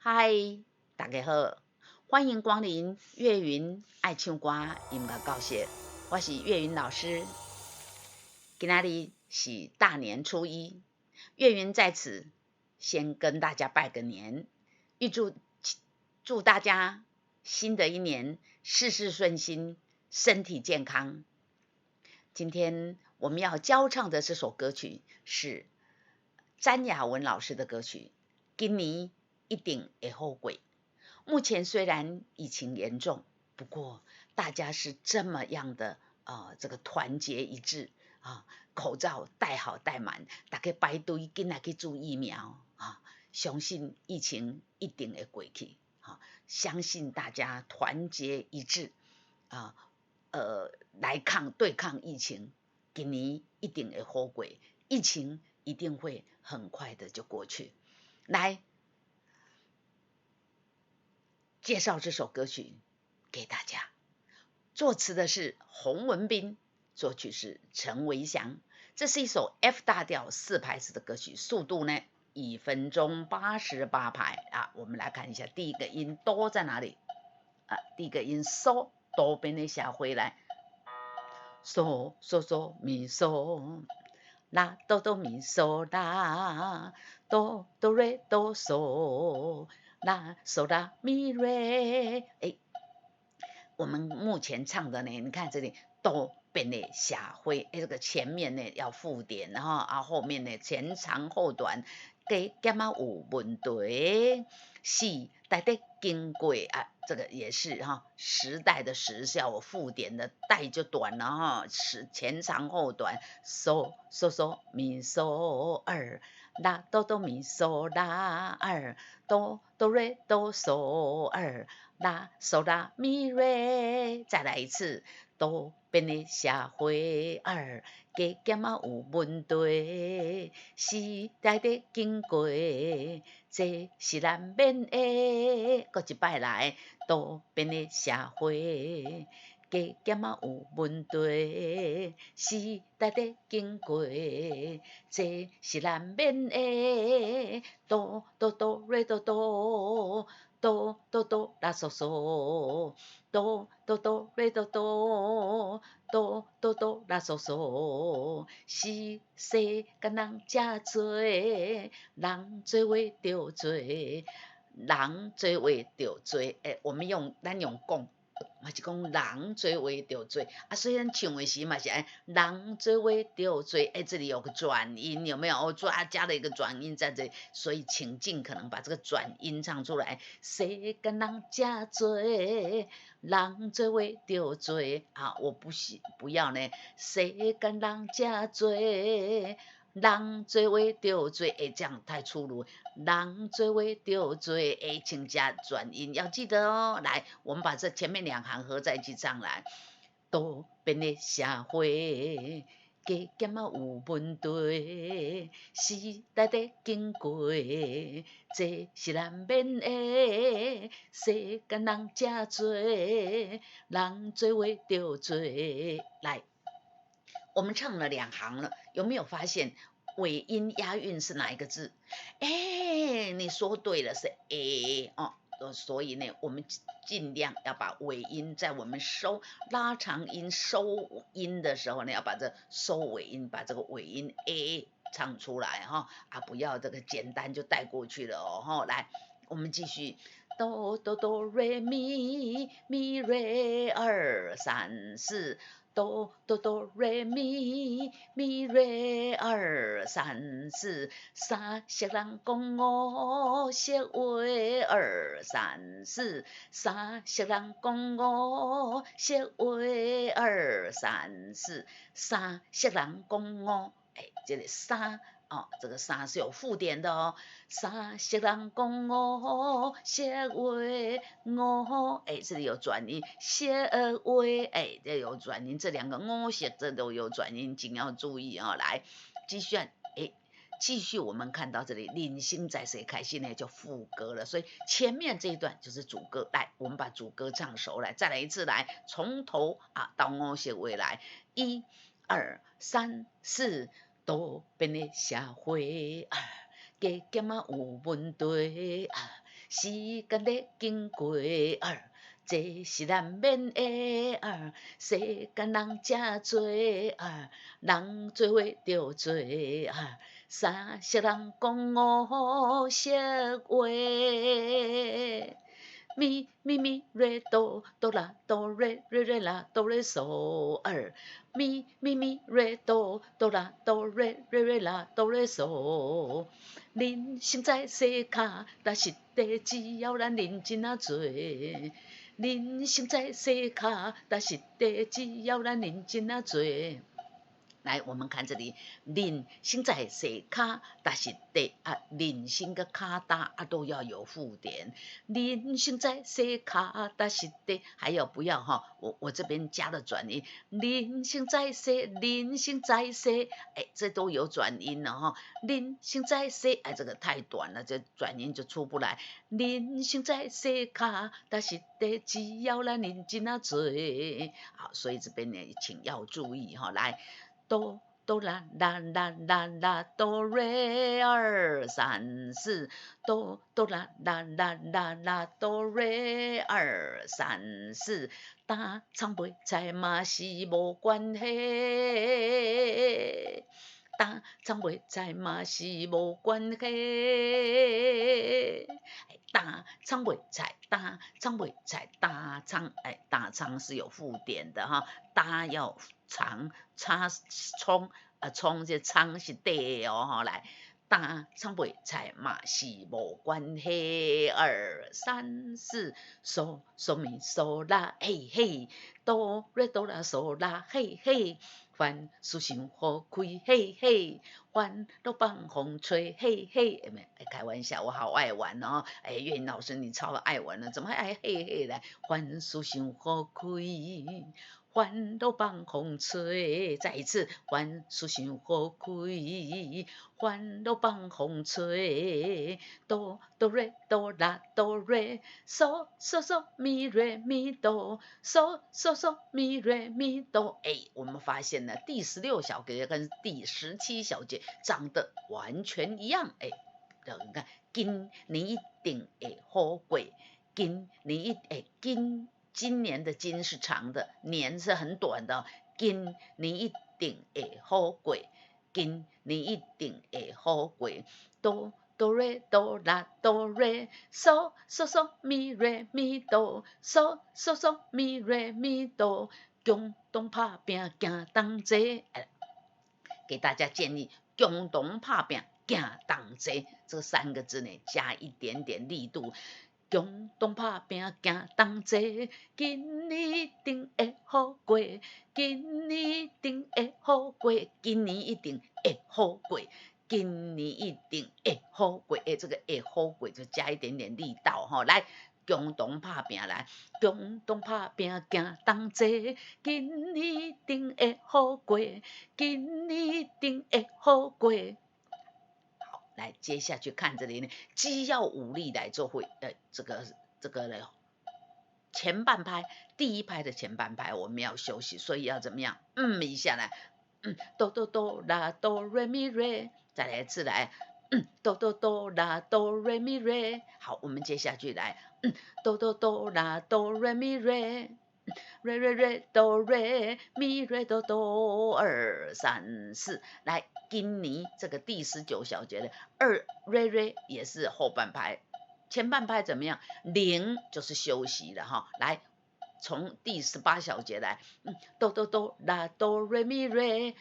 嗨，大家好，欢迎光临岳云爱唱歌音乐教室，我是岳云老师。今仔日是大年初一，岳云在此先跟大家拜个年，预祝大家新的一年事事顺心，身体健康。今天我们要教唱的这首歌曲是詹雅文老师的歌曲，今年一定会好过。目前虽然疫情严重，不过大家是这么样的这个团结一致啊，口罩戴好戴满，大家排队紧来去注疫苗啊，相信疫情一定会过去啊，相信大家团结一致啊，来对抗疫情，今年一定会好过，疫情一定会很快的就过去。来，介绍这首歌曲给大家，作词的是洪文斌，作曲是陈维祥。这是一首 F 大调4拍子的歌曲，速度呢1分钟88拍啊。我们来看一下第一个音哆在哪里啊？第一个音嗦，哆边的下回来，嗦嗦嗦咪嗦，啦哆哆咪嗦啦，哆哆瑞哆嗦。啦嗦啦咪瑞，我们目前唱的呢，你看这里哆变的下回，这个前面呢要附点，然后面呢前长后短，给干嘛有问题？是代的经过啊，这个也是时代的时效，我附点的代就短了前长后短，嗦嗦嗦咪嗦二。啦哆哆咪嗦啦二，哆哆瑞哆嗦二，啦嗦啦咪瑞。再来一次，哆变的下回二，加减啊有问题，时代的经过，这是咱免的。搁一摆来，哆变的下回。加减啊有问题，时代的经过，这是咱免的。哆哆哆瑞哆哆，哆哆哆啦嗦嗦，哆哆哆瑞哆哆，哆哆哆啦嗦嗦。世间人真多，人做话就做，人做话就做。咱用讲。嘛是讲人做话就做啊，虽然唱的时嘛是人做话就做，这里有个转音，有没有？我加了一个转音在这里，所以请尽可能把这个转音唱出来。世间人真多，人做话就做啊，我不要呢。世间人真多，人做话就做，这样太粗鲁。人做话就做，请加转音，要记得哦。来，我们把这前面2行合在一起唱来。多变的社会，加减啊有问题，时代的经过，这是咱免的。世间人真多，人做话就做。来。我们唱了2行了，有没有发现尾音押韵是哪一个字？你说对了，是 A 哦。所以呢，我们尽量要把尾音在我们拉长音收音的时候呢，要把这收尾音，把这个尾音 A 唱出来不要这个简单就带过去了哦来，我们继续。哆哆哆瑞咪咪瑞2 3 4，哆哆哆瑞咪咪瑞2 3 4，三色人讲五色话2 3 4，三色人讲五色话2 3 4，三色人讲五，这里三。这个三是有附点的哦。三色人讲五色话五，这里有转音，色话，这有转音，这2个五色这都有转音，请要注意来，继续我们看到这里，领星在谁开心呢？就副歌了，所以前面这一段就是主歌。来，我们把主歌唱熟来，再来一次来，从头到五色话来，1 2 3 4，多变的社会加减啊有问题时间在经过这是咱免的世间人真多人做伙着做三色人讲五色话。咪咪咪瑞哆哆啦哆瑞瑞瑞啦哆瑞嗦咪咪咪瑞哆哆啦哆瑞瑞瑞啦哆瑞嗦。人生在世卡，但是地只要咱认真做。人生在世卡，但是地只要咱认真做。来，我们看这里，人生在世卡，但是地人生个卡搭都要有附点。人生在世卡，但是地还有不要我这边加了转音。人生在世，人生在世，这都有转音了人生在世，这个太短了，这转音就出不来。人生在世卡，但是地只要咱认真做。好，所以这边呢，请要注意来。哆哆啦啦啦啦啦哆瑞二三四，哆哆啦啦啦啦啦哆瑞二三四，打唱袂知嘛是无关系，打唱袂知嘛是无关系。打唱袂知，打唱袂知，打唱打唱是有附点的打要长，插冲冲这唱是对的来，打唱袂知嘛是无关系。二三四，嗦嗦咪嗦啦嘿嘿，哆瑞哆啦嗦啦嘿嘿。凡事想好开，嘿嘿，烦恼放风吹，嘿嘿。开玩笑，我好爱玩岳云老师你超爱玩了，怎么还爱嘿嘿来？凡事想好开，烦恼放风吹。再一次，凡事想好开，烦恼放风吹。哆哆瑞哆啦哆瑞，嗦嗦嗦咪瑞咪哆，嗦嗦嗦咪瑞咪哆。我们发现了第16小节跟第17小节长得完全一样。你看，今年一定会好过，今年的今是长的，年是很短的。今年一定会好过，今年一定会好过。哆哆瑞哆啦哆瑞，嗦嗦嗦咪瑞咪哆，嗦嗦嗦咪瑞咪哆。共同打拼行同齐，给大家建议，共同打拼行同齐这3个字呢，加一点点力度。共同打拼行同齐，今年一定会好过，今年一定会好过，今年一定会好过，今年一定会好过。这个会好过就加一点点力道来。共同打拼来，共同打拼行同齐，今年一定会好过，今年一定会好过。好，来接下去看这里呢，既要武力来做会，这个呢，前半拍第一拍的前半拍我们要休息，所以要怎么样？一下来，哆哆哆啦哆瑞咪瑞，再来一次来。哆哆哆啦哆瑞咪瑞，好，我们接下去来，哆哆哆啦哆瑞咪瑞，瑞瑞瑞哆瑞咪瑞哆哆二三四，来，今年这个第19小节的二瑞瑞也是后半拍，前半拍怎么样？零就是休息了来。从第18小节来，哆哆哆啦哆瑞咪瑞，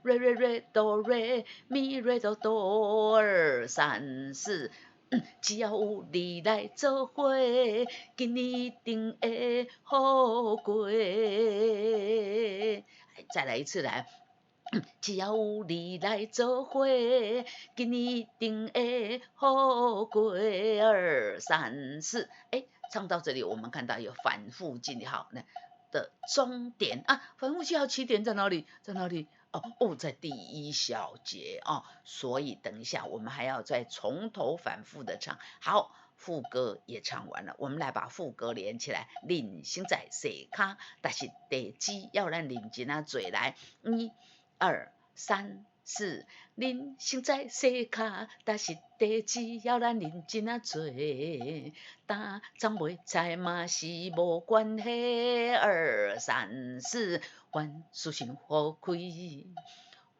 瑞瑞瑞哆瑞咪瑞哆哆二三四，只要有你来做伙，今年一定会好过。再来一次来。只要有你来做伙，今年一定会好过。二三四，唱到这里，我们看到有反复记号的终点反复记号起点在哪里？在哪里？在第1小节所以等一下我们还要再从头反复的唱。好，副歌也唱完了，我们来把副歌连起来。人生在世卡，但是地只要咱认真做来，1、2、3、是人生在世卡，但是地只要咱认真啊做，打仗袂知嘛是无关系。二三四，万事成好开，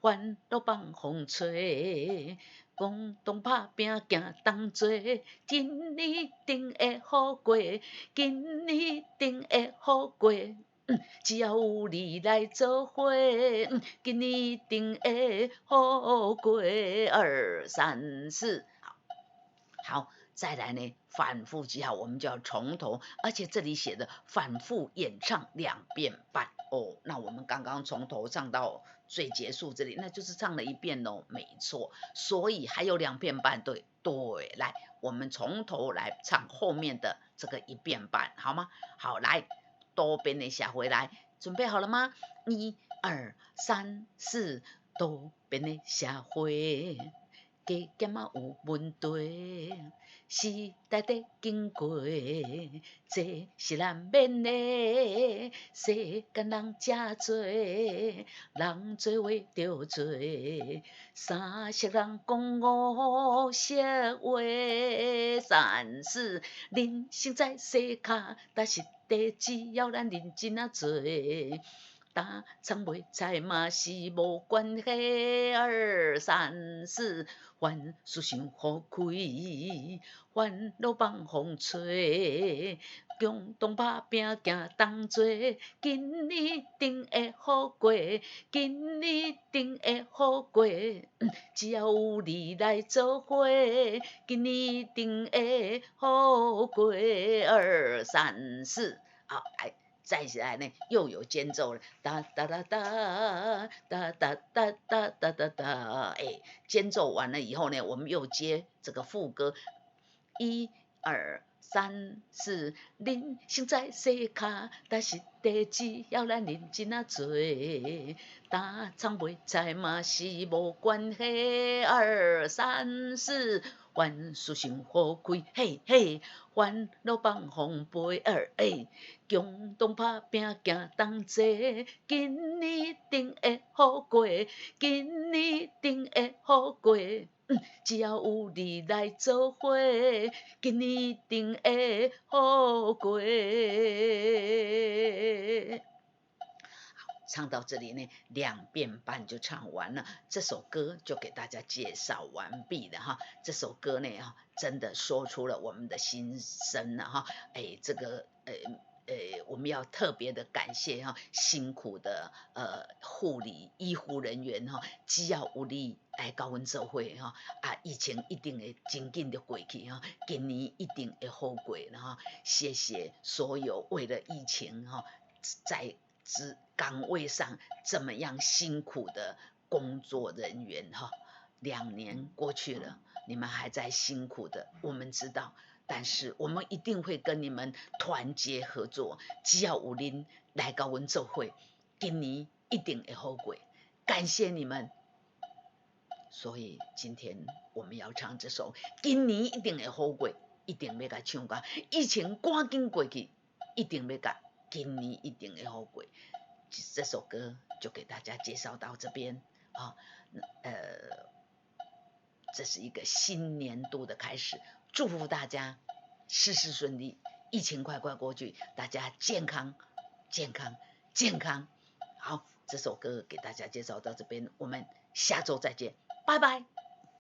烦恼放风吹。共同打拼行同做，今年定会好过，今年定会好过。只要有你来做伙，今年定会好过。二三四，好，再来呢，反复记好，我们就要从头，而且这里写的反复演唱2遍半哦。那我们刚刚从头唱到最结束这里，那就是唱了1遍哦，没错。所以还有2遍半，对对，来，我们从头来唱后面的这个1遍半，好吗？好，来，多边的下回来，准备好了吗？1、2、3、4，多边的下回。加减啊有问题，时代在经过，这是难免的。世间人真多，人做话着做，三色人讲五色话。三四，人生在世卡，但是地只要咱认真啊做。打仗袂知嘛是无关系。二三四，万事成好开，烦恼放风吹。共同打拼行同做，今年定会好过，今年定会好过。只要有你来做伙，今年定会好过。二三四，好，来。再起来呢，又有间奏了，哒哒哒哒哒哒哒哒哒哒哒，哎，间奏完了以后呢，我们又接这个副歌，1、2、3、4，人生在世卡，但是地只要咱认真啊做，打仗袂知嘛是无关系。二三四，万事成好开，嘿嘿，烦恼放风飞。共同打拼行同齐，今年定会好过，今年定会好过。只要有你来做伙，今年定会好过。唱到这里呢，2遍半就唱完了，这首歌就给大家介绍完毕了哈。这首歌呢，真的说出了我们的心声了哈。这个我们要特别的感谢辛苦的护理医护人员只要有你来甲阮做伙疫情一定会真紧的过去今年一定会好过谢谢所有为了疫情在岗位上这么样辛苦的工作人员2年过去了，你们还在辛苦的，我们知道。但是我们一定会跟你们团结合作，只要有恁来甲阮做伙，今年一定会好过。感谢你们，所以今天我们要唱这首《今年一定会好过》，一定要甲唱歌。疫情赶紧过去，一定要甲今年一定会好过。这首歌就给大家介绍到这边这是一个新年度的开始，祝福大家事事顺利，疫情快快过去，大家健康健康健康。好，这首歌给大家介绍到这边，我们下周再见，拜拜。